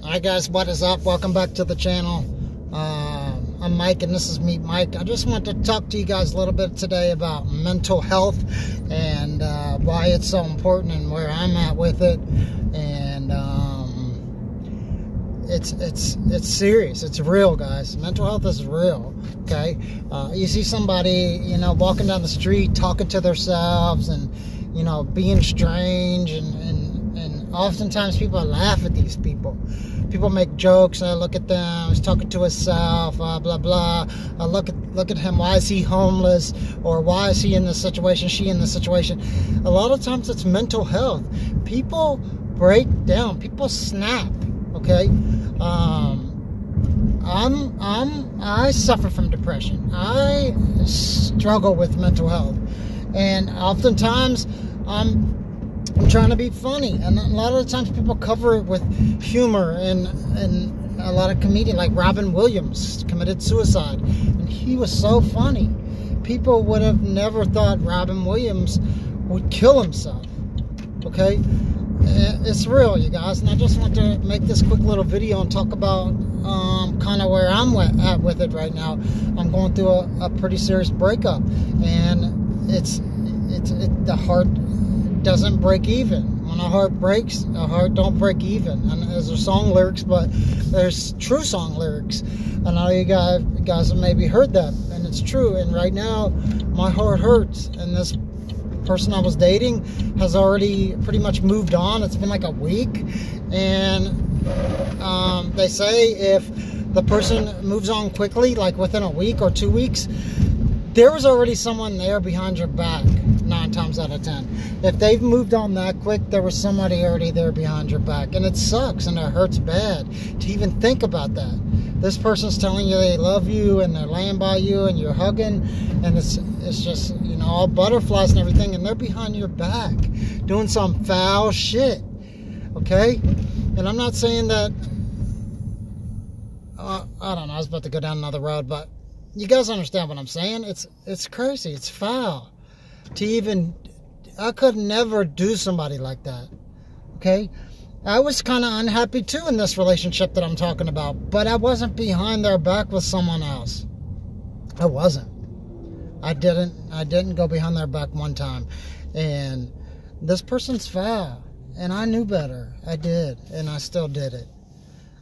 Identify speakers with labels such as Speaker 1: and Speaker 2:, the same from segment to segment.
Speaker 1: Hi guys, what is up? Welcome back to the channel. I'm Mike and this is Meet Mike. I just want to talk to you guys a little bit today about mental health and why it's so important and where I'm at with it. And it's serious. It's real, guys. Mental health is real. Okay, you see somebody, walking down the street talking to themselves and being strange, and oftentimes people laugh at these people. People make jokes. I look at them. He's talking to himself. Blah blah. I look at him. Why is he homeless? Or why is he in this situation? She in this situation? A lot of times it's mental health. People break down. People snap. Okay. I suffer from depression. I struggle with mental health, and oftentimes I'm trying to be funny, and a lot of the times people cover it with humor, and a lot of comedians like Robin Williams committed suicide, and he was so funny. People would have never thought Robin Williams would kill himself. Okay, it's real, you guys, and I just want to make this quick little video and talk about kind of where I'm at with it right now. I'm going through a pretty serious breakup, and the heart doesn't break even. When a heart breaks, a heart don't break even. And there's a song lyrics, but there's true song lyrics. And I know you guys have maybe heard that, and it's true. And right now, my heart hurts. And this person I was dating has already pretty much moved on. It's been like a week, and they say if the person moves on quickly, like within a week or 2 weeks, there was already someone there behind your back 9 times out of 10. If they've moved on that quick, there was somebody already there behind your back. And it sucks and it hurts bad to even think about that. This person's telling you they love you and they're laying by you and you're hugging, and it's just, all butterflies and everything, and they're behind your back doing some foul shit. Okay? And I'm not saying that, I don't know, I was about to go down another road, but you guys understand what I'm saying? It's crazy. It's foul. I could never do somebody like that. Okay? I was kind of unhappy too in this relationship that I'm talking about, but I wasn't behind their back with someone else. I wasn't. I didn't go behind their back one time. And this person's foul, and I knew better. I did, and I still did it.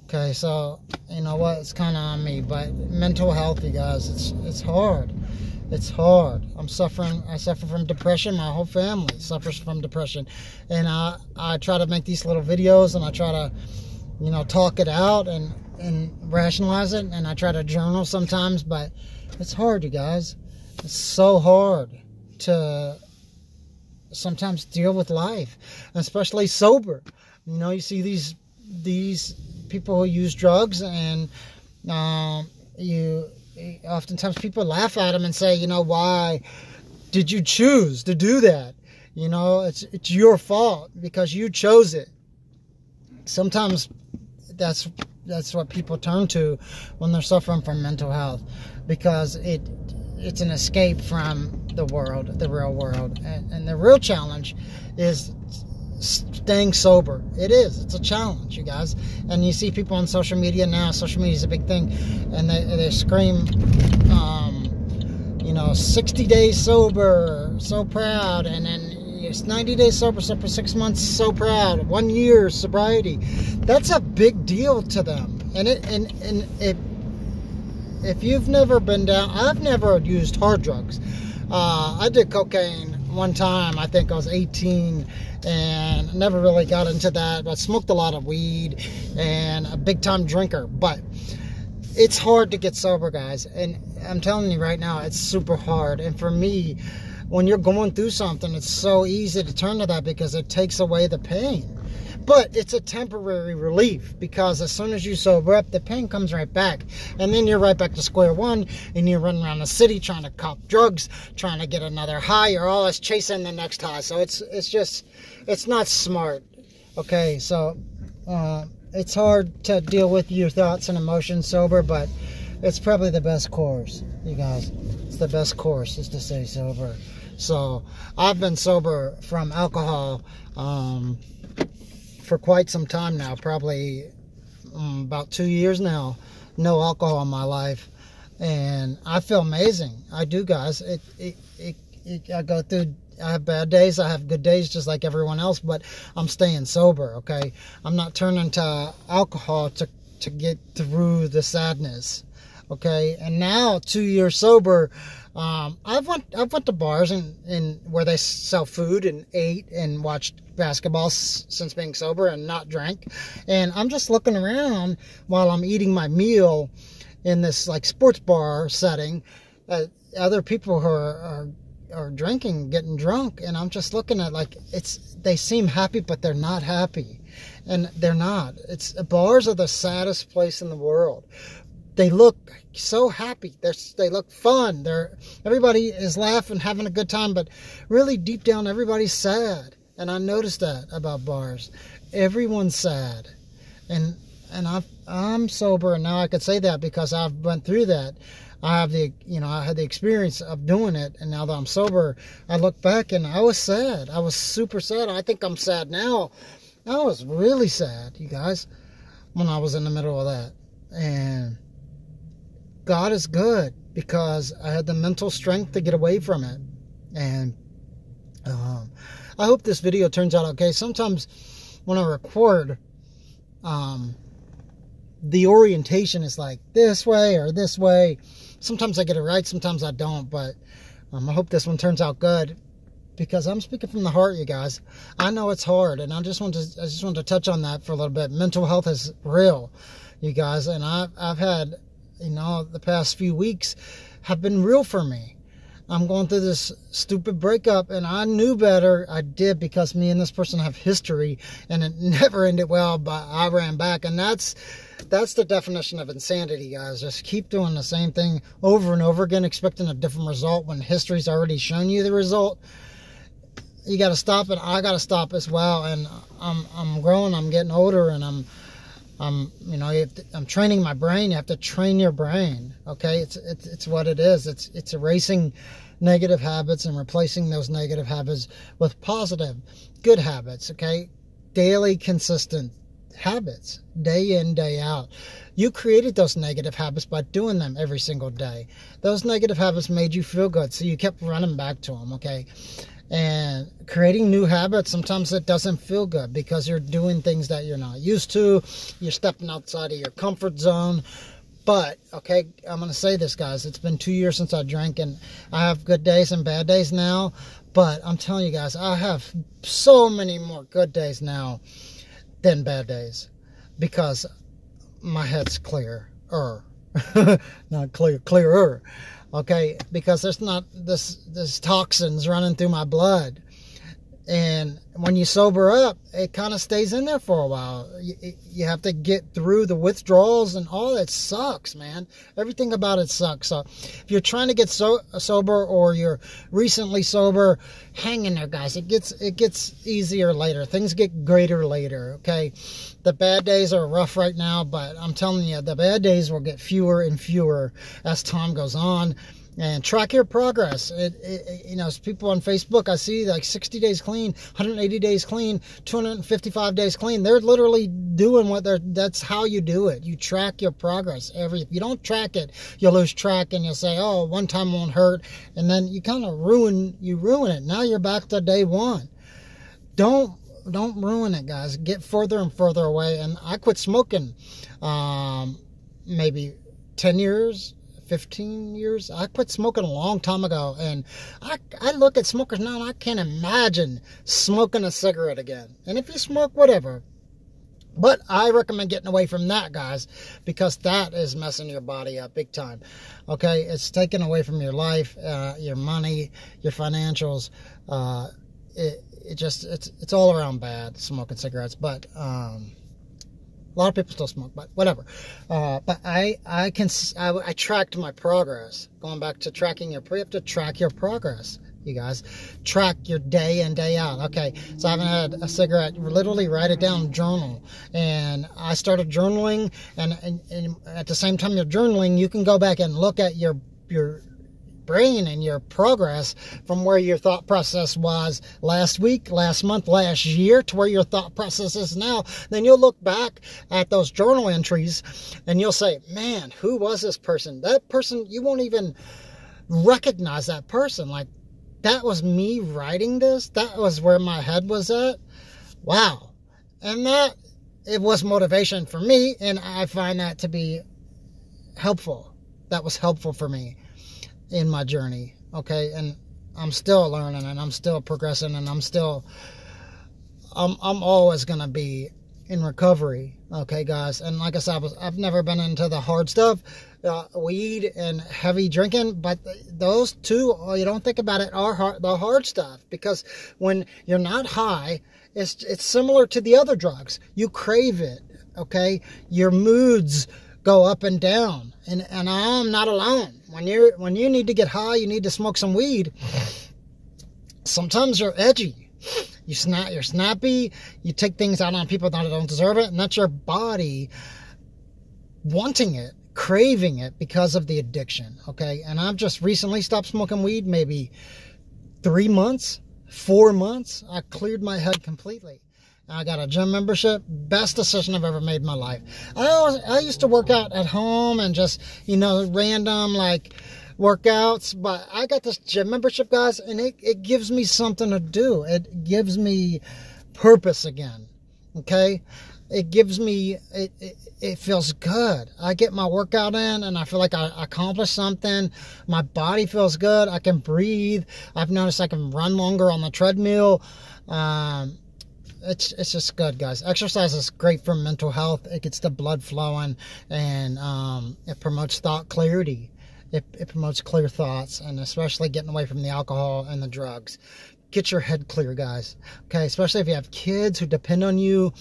Speaker 1: Okay, so you know what? It's kind of on me, but mental health, you guys, it's hard. It's hard. I suffer from depression. My whole family suffers from depression. And I try to make these little videos, and I try to, talk it out and rationalize it. And I try to journal sometimes, but it's hard, you guys. It's so hard to sometimes deal with life, especially sober. You see these people who use drugs, and oftentimes people laugh at them and say, why did you choose to do that? It's your fault because you chose it. Sometimes that's what people turn to when they're suffering from mental health, because it's an escape from the real world. And the real challenge is staying sober. It's a challenge, you guys. And you see people on social media now. Social media is a big thing, and they scream 60 days sober, so proud, and then it's 90 days sober, so for 6 months, so proud, 1 year sobriety. That's a big deal to them. And if you've never been down, I've never used hard drugs. I did cocaine one time. I think I was 18, and never really got into that. But I smoked a lot of weed and a big time drinker. But it's hard to get sober, guys. And I'm telling you right now, it's super hard. And for me, when you're going through something, it's so easy to turn to that because it takes away the pain. But it's a temporary relief, because as soon as you sober up, the pain comes right back. And then you're right back to square one, and you're running around the city trying to cop drugs, trying to get another high. You're always chasing the next high. So it's not smart. Okay, so it's hard to deal with your thoughts and emotions sober, but it's probably the best course, you guys. It's the best course is to stay sober. So I've been sober from alcohol for quite some time now, probably about 2 years now, no alcohol in my life, and I feel amazing. I do, guys. I go through, I have bad days, I have good days just like everyone else, but I'm staying sober, okay? I'm not turning to alcohol to get through the sadness, okay? And now, 2 years sober, I've went to bars and where they sell food and ate and watched basketball since being sober and not drank. And I'm just looking around while I'm eating my meal in this like sports bar setting, other people who are drinking, getting drunk, and I'm just looking at like they seem happy, but they're not happy, and they're not. Bars are the saddest place in the world. They look so happy. They look fun. Everybody is laughing, having a good time, but really deep down, everybody's sad. And I noticed that about bars. Everyone's sad, and I'm sober, and now I could say that because I've went through that. I had the experience of doing it, and now that I'm sober, I look back and I was sad. I was super sad. I think I'm sad now. I was really sad, you guys, when I was in the middle of that. And God is good because I had the mental strength to get away from it. And I hope this video turns out okay. Sometimes when I record, the orientation is like this way or this way. Sometimes I get it right, sometimes I don't, but I hope this one turns out good because I'm speaking from the heart, you guys. I know it's hard, and I just want to touch on that for a little bit. Mental health is real, you guys, and I've had, the past few weeks have been real for me. I'm going through this stupid breakup, and I knew better. I did, because me and this person have history, and it never ended well, but I ran back, and that's the definition of insanity, guys. Just keep doing the same thing over and over again, expecting a different result when history's already shown you the result. You got to stop, and I got to stop as well. And I'm growing, I'm getting older, and I'm training my brain. You have to train your brain, okay? It's what it is. It's erasing negative habits and replacing those negative habits with positive, good habits, okay? Daily, consistent habits, day in, day out. You created those negative habits by doing them every single day. Those negative habits made you feel good, so you kept running back to them, okay? And creating new habits, sometimes it doesn't feel good because you're doing things that you're not used to. You're stepping outside of your comfort zone. But, okay, I'm going to say this, guys. It's been 2 years since I drank, and I have good days and bad days now. But I'm telling you guys, I have so many more good days now than bad days because my head's clearer. Not clearer. Okay, because there's not this toxins running through my blood. And when you sober up, it kind of stays in there for a while. You have to get through the withdrawals and all that. Sucks, man. Everything about it sucks. So if you're trying to get sober, or you're recently sober, hang in there, guys. It gets easier later. Things get greater later, okay? The bad days are rough right now, but I'm telling you, the bad days will get fewer and fewer as time goes on. And track your progress. People on Facebook, I see like 60 days clean, 180 days clean, 255 days clean. They're literally doing that's how you do it. You track your progress. If you don't track it, you'll lose track, and you'll say, oh, one time won't hurt. And then you kind of ruin it. Now you're back to day one. Don't ruin it, guys. Get further and further away. And I quit smoking maybe 10 years, 15 years. I quit smoking a long time ago, and I look at smokers now and I can't imagine smoking a cigarette again. And if you smoke, whatever. But I recommend getting away from that, guys, because that is messing your body up big time. Okay, it's taking away from your life, your money, your financials. It's all around bad, smoking cigarettes. But a lot of people still smoke, but whatever. But I tracked my progress. Going back to tracking you have to track your progress, you guys. Track your day in, day out. Okay, so I haven't had a cigarette. Literally write it down, journal. And I started journaling, and at the same time you're journaling, you can go back and look at your brain and your progress from where your thought process was last week, last month, last year to where your thought process is now, then you'll look back at those journal entries and you'll say, man, who was this person? That person, you won't even recognize that person. Like, that was me writing this. That was where my head was at. Wow. And that, it was motivation for me, and I find that to be helpful. That was helpful for me in my journey, okay? And I'm still learning, and I'm still progressing, and I'm always going to be in recovery, okay, guys? And like I said, I've never been into the hard stuff, weed and heavy drinking, but those two, you don't think about it, are the hard stuff, because when you're not high, it's similar to the other drugs. You crave it, okay? Your moods go up and down, and I'm not alone. When you need to get high, you need to smoke some weed. Sometimes you're edgy. You're snappy. You take things out on people that don't deserve it, and that's your body wanting it, craving it because of the addiction, okay? And I've just recently stopped smoking weed, maybe 3 months, 4 months. I cleared my head completely. I got a gym membership. Best decision I've ever made in my life. I used to work out at home and just, random like workouts, but I got this gym membership, guys, and it gives me something to do. It gives me purpose again, okay? It gives me, it feels good. I get my workout in and I feel like I accomplished something. My body feels good. I can breathe. I've noticed I can run longer on the treadmill. It's just good, guys. Exercise is great for mental health. It gets the blood flowing, and it promotes thought clarity. It promotes clear thoughts, and especially getting away from the alcohol and the drugs. Get your head clear, guys. Okay, especially if you have kids who depend on you.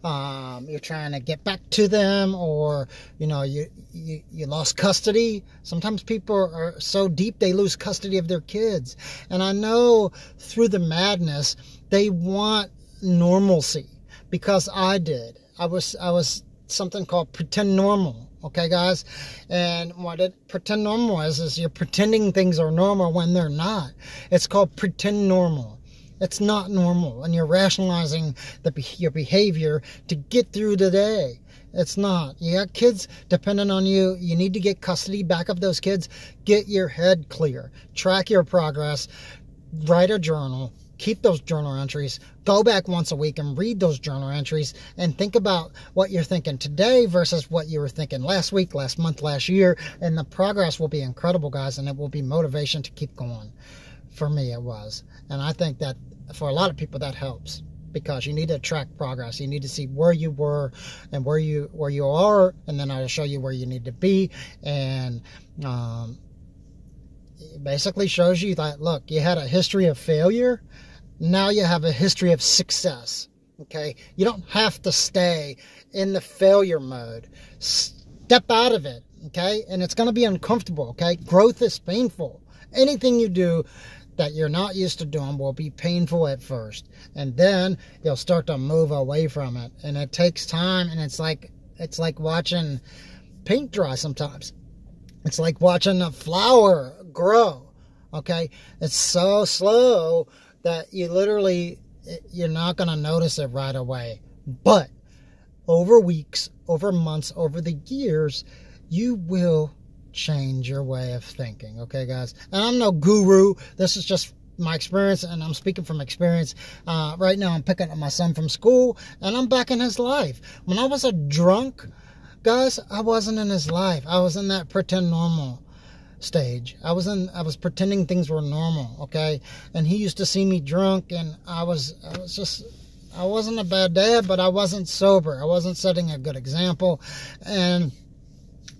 Speaker 1: You're trying to get back to them, or you lost custody. Sometimes people are so deep they lose custody of their kids, and I know through the madness they want normalcy, because I did. I was something called pretend normal. Okay, guys? And what pretend normal is you're pretending things are normal when they're not. It's called pretend normal. It's not normal, and you're rationalizing your behavior to get through the day. It's not. You got kids depending on you. You need to get custody back of those kids. Get your head clear. Track your progress. Write a journal. Keep those journal entries. Go back once a week and read those journal entries and think about what you're thinking today versus what you were thinking last week, last month, last year. And the progress will be incredible, guys, and it will be motivation to keep going. For me, it was. And I think that for a lot of people that helps, because you need to track progress. You need to see where you were and where you are, and then I'll show you where you need to be. And it basically shows you that, look, you had a history of failure. Now you have a history of success, okay? You don't have to stay in the failure mode. Step out of it, okay? And it's going to be uncomfortable, okay? Growth is painful. Anything you do that you're not used to doing will be painful at first. And then you'll start to move away from it. And it takes time, and it's like watching paint dry sometimes. It's like watching a flower grow, okay? It's so slow that you're not going to notice it right away. But over weeks, over months, over the years, you will change your way of thinking, okay, guys? And I'm no guru. This is just my experience, and I'm speaking from experience. Right now, I'm picking up my son from school, and I'm back in his life. When I was a drunk, guys, I wasn't in his life. I was in that pretend normal stage. I was pretending things were normal, okay? And he used to see me drunk, and I wasn't a bad dad, but I wasn't sober. I wasn't setting a good example, and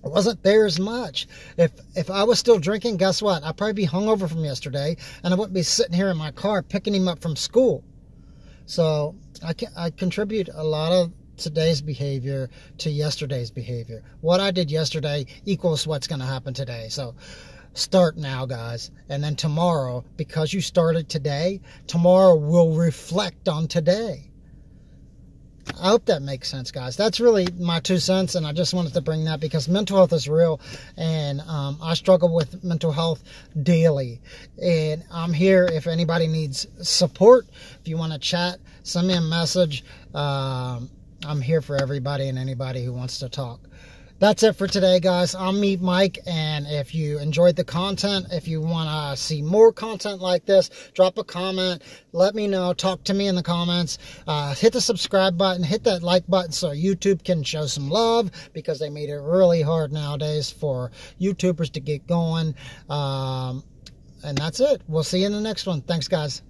Speaker 1: I wasn't there as much. If I was still drinking, guess what? I'd probably be hungover from yesterday, and I wouldn't be sitting here in my car picking him up from school. So I contribute a lot of today's behavior to yesterday's behavior. What I did yesterday equals what's going to happen today. So start now, guys. And then tomorrow, because you started today, tomorrow will reflect on today. I hope that makes sense, guys. That's really my 2 cents, and I just wanted to bring that because mental health is real, and I struggle with mental health daily. And I'm here if anybody needs support. If you want to chat, send me a message. I'm here for everybody and anybody who wants to talk. That's it for today, guys. I'm Meet Mike, and if you enjoyed the content, if you want to see more content like this, drop a comment. Let me know. Talk to me in the comments. Hit the subscribe button. Hit that like button so YouTube can show some love, because they made it really hard nowadays for YouTubers to get going. And that's it. We'll see you in the next one. Thanks, guys.